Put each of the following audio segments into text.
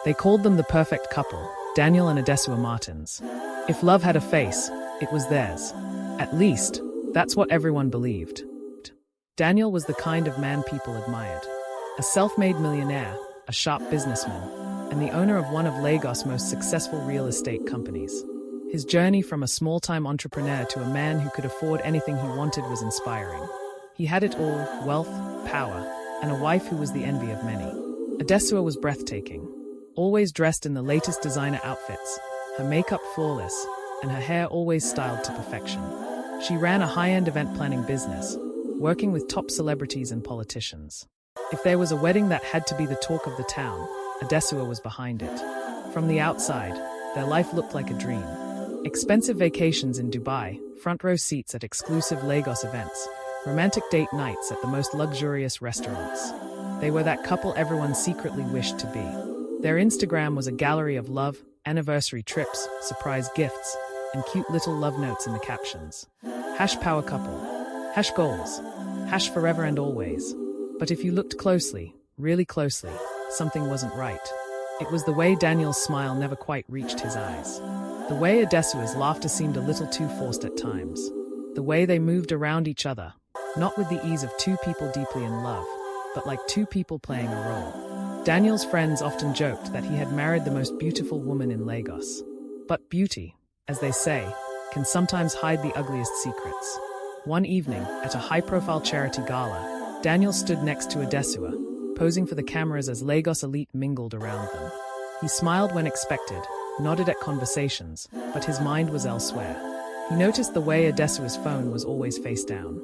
They called them the perfect couple, Daniel and Adesuwa Martins. If love had a face, it was theirs. At least, that's what everyone believed. Daniel was the kind of man people admired. A self-made millionaire, a sharp businessman, and the owner of one of Lagos' most successful real estate companies. His journey from a small-time entrepreneur to a man who could afford anything he wanted was inspiring. He had it all: wealth, power, and a wife who was the envy of many. Adesuwa was breathtaking. Always dressed in the latest designer outfits, her makeup flawless, and her hair always styled to perfection. She ran a high-end event planning business, working with top celebrities and politicians. If there was a wedding that had to be the talk of the town, Adesuwa was behind it. From the outside, their life looked like a dream. Expensive vacations in Dubai, front-row seats at exclusive Lagos events, romantic date nights at the most luxurious restaurants. They were that couple everyone secretly wished to be. Their Instagram was a gallery of love, anniversary trips, surprise gifts, and cute little love notes in the captions. #power couple. #goals. #forever and always. But if you looked closely, really closely, something wasn't right. It was the way Daniel's smile never quite reached his eyes. The way Adesuwa's laughter seemed a little too forced at times. The way they moved around each other, not with the ease of two people deeply in love, but like two people playing a role. Daniel's friends often joked that he had married the most beautiful woman in Lagos. But beauty, as they say, can sometimes hide the ugliest secrets. One evening, at a high-profile charity gala, Daniel stood next to Adesuwa, posing for the cameras as Lagos elite mingled around them. He smiled when expected, nodded at conversations, but his mind was elsewhere. He noticed the way Adesuwa's phone was always face down.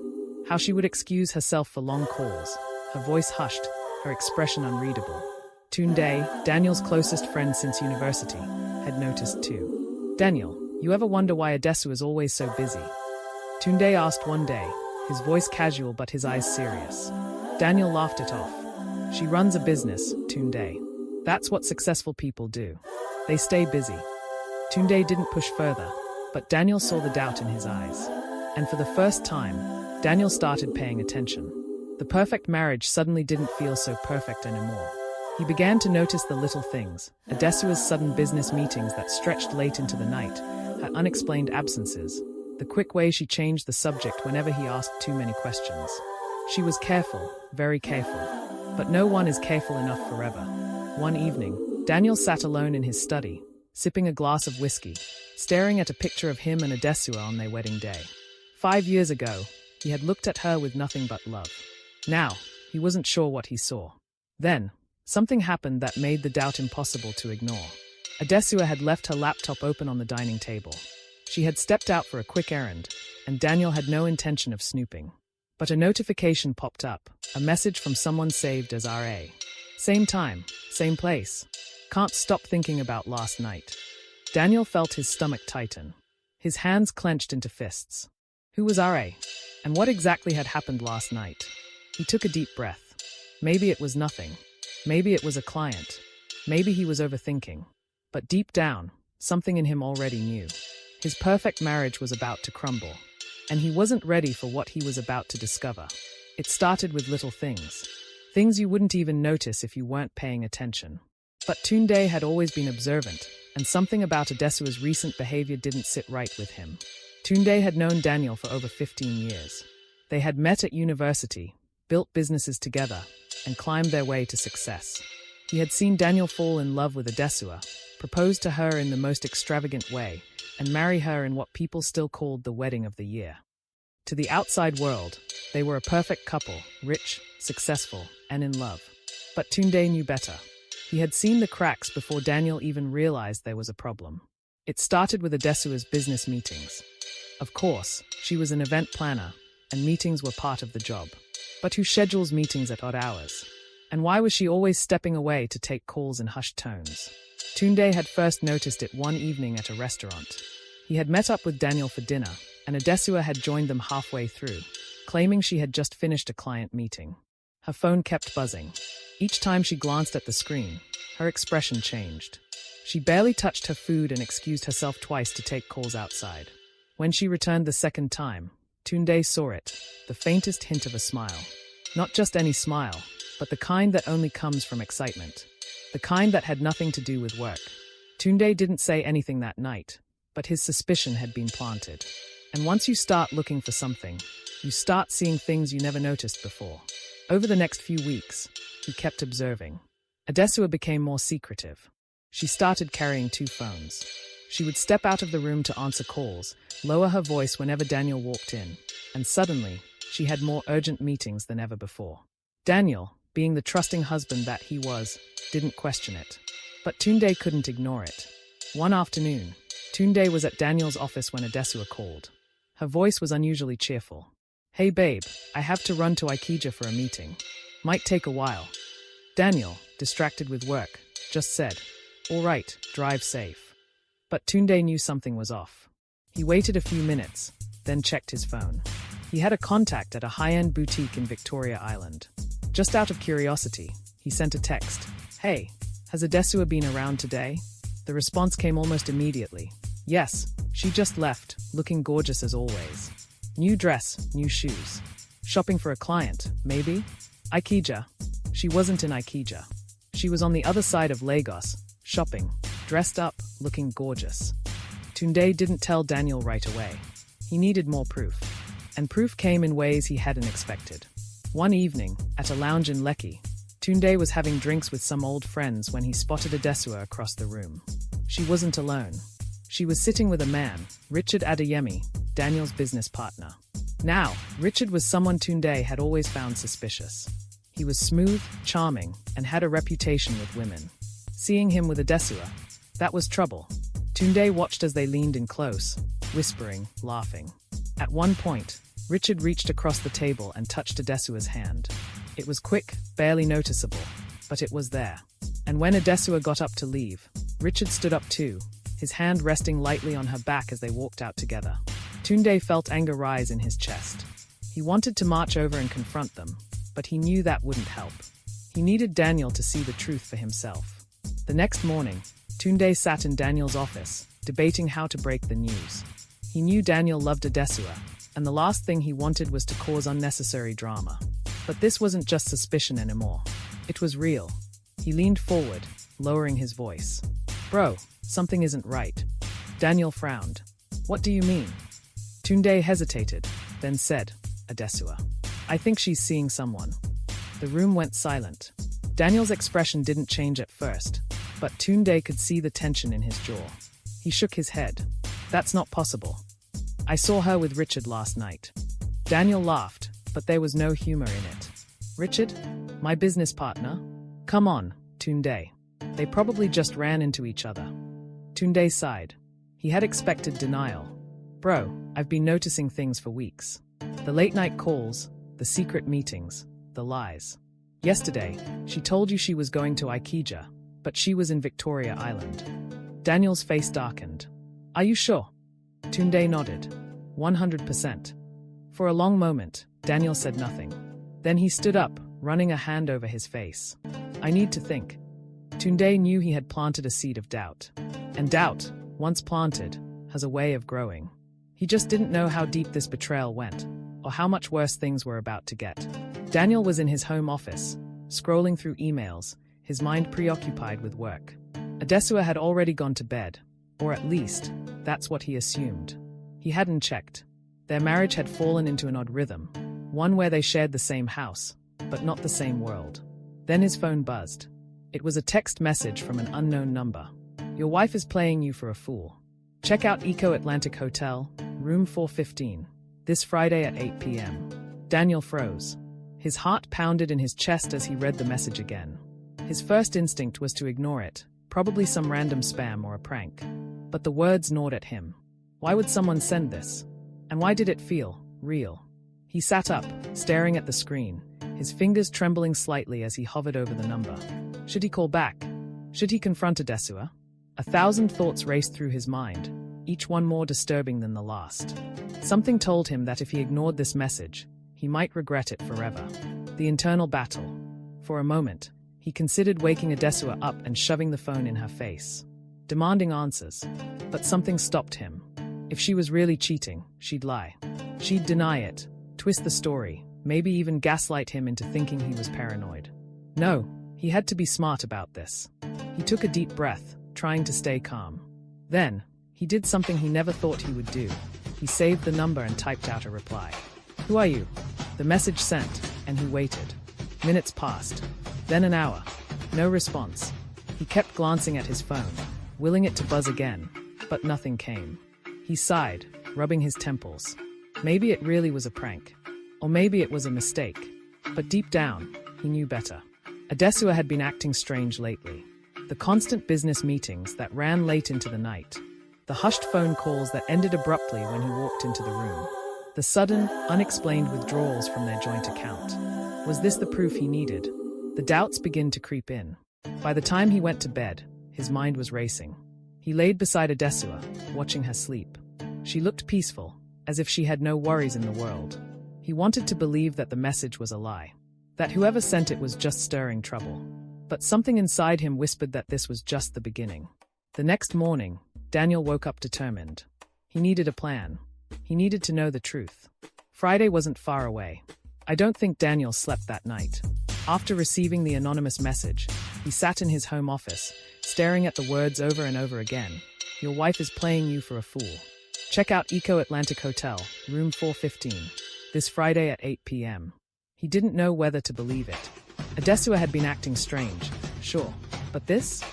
How she would excuse herself for long calls, her voice hushed, her expression unreadable. Tunde, Daniel's closest friend since university, had noticed too. "Daniel, you ever wonder why Adesuwa is always so busy?" Tunde asked one day, his voice casual but his eyes serious. Daniel laughed it off. "She runs a business, Tunde. That's what successful people do. They stay busy." Tunde didn't push further, but Daniel saw the doubt in his eyes. And for the first time, Daniel started paying attention. The perfect marriage suddenly didn't feel so perfect anymore. He began to notice the little things: Adesuwa's sudden business meetings that stretched late into the night, her unexplained absences, the quick way she changed the subject whenever he asked too many questions. She was careful, very careful. But no one is careful enough forever. One evening, Daniel sat alone in his study, sipping a glass of whiskey, staring at a picture of him and Adesuwa on their wedding day. 5 years ago, he had looked at her with nothing but love. Now, he wasn't sure what he saw. Then, something happened that made the doubt impossible to ignore. Adesuwa had left her laptop open on the dining table. She had stepped out for a quick errand, and Daniel had no intention of snooping. But a notification popped up, a message from someone saved as RA. Same time, same place. Can't stop thinking about last night. Daniel felt his stomach tighten. His hands clenched into fists. Who was RA? And what exactly had happened last night? He took a deep breath. Maybe it was nothing. Maybe it was a client. Maybe he was overthinking. But deep down, something in him already knew. His perfect marriage was about to crumble. And he wasn't ready for what he was about to discover. It started with little things. Things you wouldn't even notice if you weren't paying attention. But Tunde had always been observant, and something about Adesuwa's recent behavior didn't sit right with him. Tunde had known Daniel for over 15 years. They had met at university, built businesses together, and climbed their way to success. He had seen Daniel fall in love with Adesuwa, propose to her in the most extravagant way, and marry her in what people still called the wedding of the year. To the outside world, they were a perfect couple, rich, successful, and in love. But Tunde knew better. He had seen the cracks before Daniel even realized there was a problem. It started with Adesuwa's business meetings. Of course, she was an event planner, and meetings were part of the job. But who schedules meetings at odd hours? And why was she always stepping away to take calls in hushed tones? Tunde had first noticed it one evening at a restaurant. He had met up with Daniel for dinner, and Adesuwa had joined them halfway through, claiming she had just finished a client meeting. Her phone kept buzzing. Each time she glanced at the screen, her expression changed. She barely touched her food and excused herself twice to take calls outside. When she returned the second time, Tunde saw it, the faintest hint of a smile. Not just any smile, but the kind that only comes from excitement. the kind that had nothing to do with work. Tunde didn't say anything that night, but his suspicion had been planted. And once you start looking for something, you start seeing things you never noticed before. Over the next few weeks, he kept observing. Adesuwa became more secretive. She started carrying 2 phones. She would step out of the room to answer calls, lower her voice whenever Daniel walked in, and suddenly, she had more urgent meetings than ever before. Daniel, being the trusting husband that he was, didn't question it. But Tunde couldn't ignore it. One afternoon, Tunde was at Daniel's office when Adesuwa called. Her voice was unusually cheerful. "Hey babe, I have to run to Ikeja for a meeting. Might take a while." Daniel, distracted with work, just said, "All right, drive safe." But Tunde knew something was off. He waited a few minutes, then checked his phone. He had a contact at a high-end boutique in Victoria Island. Just out of curiosity, he sent a text. "Hey, has Adesuwa been around today?" The response came almost immediately. "Yes, she just left, looking gorgeous as always. New dress, new shoes. Shopping for a client, maybe?" Ikeja. She wasn't in Ikeja. She was on the other side of Lagos, shopping, dressed up, looking gorgeous. Tunde didn't tell Daniel right away. He needed more proof. And proof came in ways he hadn't expected. One evening, at a lounge in Lekki, Tunde was having drinks with some old friends when he spotted Adesuwa across the room. She wasn't alone. She was sitting with a man, Richard Adeyemi, Daniel's business partner. Now, Richard was someone Tunde had always found suspicious. He was smooth, charming, and had a reputation with women. Seeing him with Adesuwa, that was trouble. Tunde watched as they leaned in close, whispering, laughing. At one point, Richard reached across the table and touched Adesuwa's hand. It was quick, barely noticeable, but it was there. And when Adesuwa got up to leave, Richard stood up too, his hand resting lightly on her back as they walked out together. Tunde felt anger rise in his chest. He wanted to march over and confront them, but he knew that wouldn't help. He needed Daniel to see the truth for himself. The next morning, Tunde sat in Daniel's office, debating how to break the news. He knew Daniel loved Adesuwa, and the last thing he wanted was to cause unnecessary drama. But this wasn't just suspicion anymore. It was real. He leaned forward, lowering his voice. "Bro, something isn't right." Daniel frowned. "What do you mean?" Tunde hesitated, then said, "Adesuwa. I think she's seeing someone." The room went silent. Daniel's expression didn't change at first, but Tunde could see the tension in his jaw. He shook his head. "That's not possible. I saw her with Richard last night." Daniel laughed, but there was no humor in it. "Richard? My business partner? Come on, Tunde. They probably just ran into each other." Tunde sighed. He had expected denial. "Bro, I've been noticing things for weeks. The late-night calls, the secret meetings, the lies. Yesterday, she told you she was going to Ikeja, but she was in Victoria Island." Daniel's face darkened. "Are you sure?" Tunde nodded. 100%. For a long moment, Daniel said nothing. Then he stood up, running a hand over his face. "I need to think." Tunde knew he had planted a seed of doubt. And doubt, once planted, has a way of growing. He just didn't know how deep this betrayal went, or how much worse things were about to get. Daniel was in his home office, scrolling through emails, his mind preoccupied with work. Adesuwa had already gone to bed, or at least, that's what he assumed. He hadn't checked. Their marriage had fallen into an odd rhythm, one where they shared the same house, but not the same world. Then his phone buzzed. It was a text message from an unknown number. "Your wife is playing you for a fool. Check out Eco Atlantic Hotel, room 415, this Friday at 8 p.m. Daniel froze. His heart pounded in his chest as he read the message again. His first instinct was to ignore it, probably some random spam or a prank. But the words gnawed at him. Why would someone send this? And why did it feel real? He sat up, staring at the screen, his fingers trembling slightly as he hovered over the number. Should he call back? Should he confront Adesuwa? 1,000 thoughts raced through his mind, each one more disturbing than the last. Something told him that if he ignored this message, he might regret it forever. The internal battle. For a moment, he considered waking Adesuwa up and shoving the phone in her face, demanding answers. But something stopped him. If she was really cheating, she'd lie. She'd deny it, twist the story, maybe even gaslight him into thinking he was paranoid. No, he had to be smart about this. He took a deep breath, trying to stay calm. Then, he did something he never thought he would do. He saved the number and typed out a reply. "Who are you?" The message sent, and he waited. Minutes passed. Then an hour. No response. He kept glancing at his phone, willing it to buzz again, but nothing came. He sighed, rubbing his temples. Maybe it really was a prank. Or maybe it was a mistake. But deep down, he knew better. Adesuwa had been acting strange lately. The constant business meetings that ran late into the night. The hushed phone calls that ended abruptly when he walked into the room. The sudden, unexplained withdrawals from their joint account. Was this the proof he needed? The doubts began to creep in. By the time he went to bed, his mind was racing. He laid beside Adesuwa, watching her sleep. She looked peaceful, as if she had no worries in the world. He wanted to believe that the message was a lie. That whoever sent it was just stirring trouble. But something inside him whispered that this was just the beginning. The next morning, Daniel woke up determined. He needed a plan. He needed to know the truth. Friday wasn't far away. I don't think Daniel slept that night. After receiving the anonymous message, he sat in his home office, staring at the words over and over again. "Your wife is playing you for a fool. Check out Eco Atlantic Hotel, room 415, this Friday at 8 p.m. He didn't know whether to believe it. Adesuwa had been acting strange, sure, but this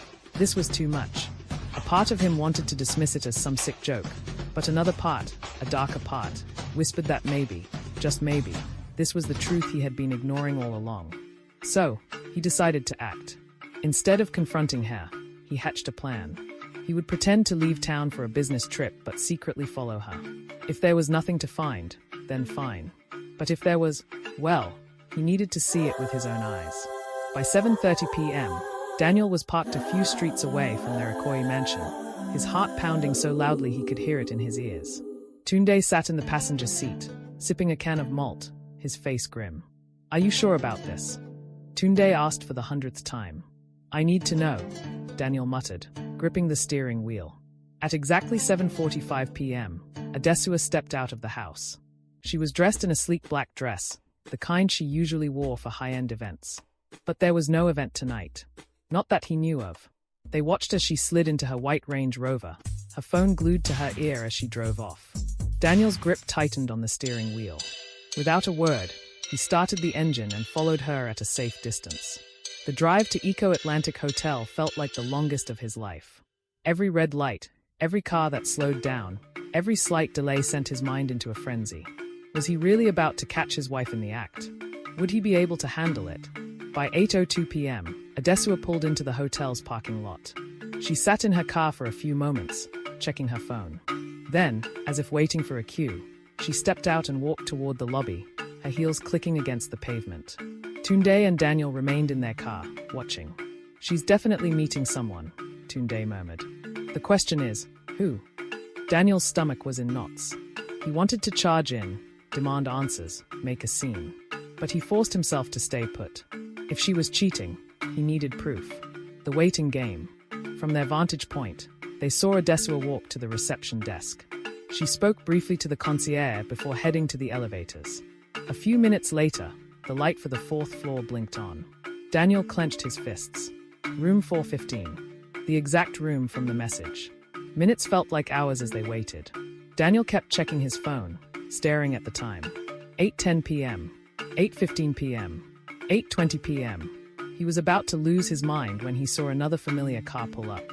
was too much. A part of him wanted to dismiss it as some sick joke, but another part, a darker part, whispered that maybe, just maybe, this was the truth he had been ignoring all along. So, he decided to act. Instead of confronting her, he hatched a plan. He would pretend to leave town for a business trip but secretly follow her. If there was nothing to find, then fine. But if there was, well, he needed to see it with his own eyes. By 7:30 p.m., Daniel was parked a few streets away from their Ikoyi mansion, his heart pounding so loudly he could hear it in his ears. Tunde sat in the passenger seat, sipping a can of malt, his face grim. "Are you sure about this?" Tunde asked for the 100th time. "I need to know," Daniel muttered, gripping the steering wheel. At exactly 7:45 p.m., Adesuwa stepped out of the house. She was dressed in a sleek black dress, the kind she usually wore for high-end events. But there was no event tonight. Not that he knew of. They watched as she slid into her white Range Rover, her phone glued to her ear as she drove off. Daniel's grip tightened on the steering wheel. Without a word, he started the engine and followed her at a safe distance. The drive to Eco Atlantic Hotel felt like the longest of his life. Every red light, every car that slowed down, every slight delay sent his mind into a frenzy. Was he really about to catch his wife in the act? Would he be able to handle it? By 8:02 p.m., Adesuwa pulled into the hotel's parking lot. She sat in her car for a few moments, checking her phone. Then, as if waiting for a cue, she stepped out and walked toward the lobby, her heels clicking against the pavement. Tunde and Daniel remained in their car, watching. "She's definitely meeting someone," Tunde murmured. "The question is, who?" Daniel's stomach was in knots. He wanted to charge in, demand answers, make a scene. But he forced himself to stay put. If she was cheating, he needed proof. The waiting game. From their vantage point, they saw Adesuwa walk to the reception desk. She spoke briefly to the concierge before heading to the elevators. A few minutes later, the light for the 4th floor blinked on. Daniel clenched his fists. Room 415. The exact room from the message. Minutes felt like hours as they waited. Daniel kept checking his phone, staring at the time. 8:10 p.m. 8:15 p.m. 8:20 p.m. He was about to lose his mind when he saw another familiar car pull up.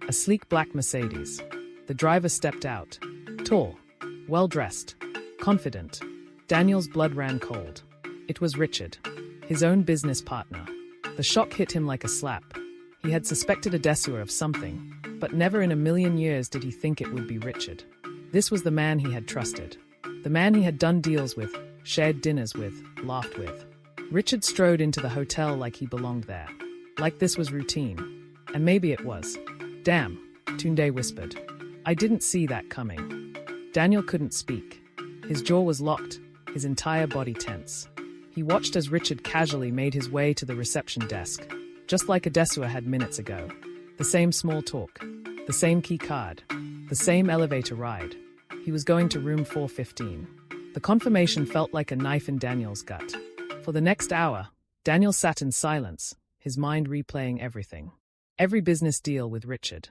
A sleek black Mercedes. The driver stepped out. Tall, well-dressed, confident. Daniel's blood ran cold. It was Richard, his own business partner. The shock hit him like a slap. He had suspected Adesuwa of something, but never in a million years did he think it would be Richard. This was the man he had trusted. The man he had done deals with, shared dinners with, laughed with. Richard strode into the hotel like he belonged there. Like this was routine. And maybe it was. "Damn," Tunde whispered. "I didn't see that coming." Daniel couldn't speak. His jaw was locked, his entire body tense. He watched as Richard casually made his way to the reception desk, just like Adesuwa had minutes ago. The same small talk, the same key card, the same elevator ride. He was going to room 415. The confirmation felt like a knife in Daniel's gut. For the next hour, Daniel sat in silence, his mind replaying everything. every business deal with Richard.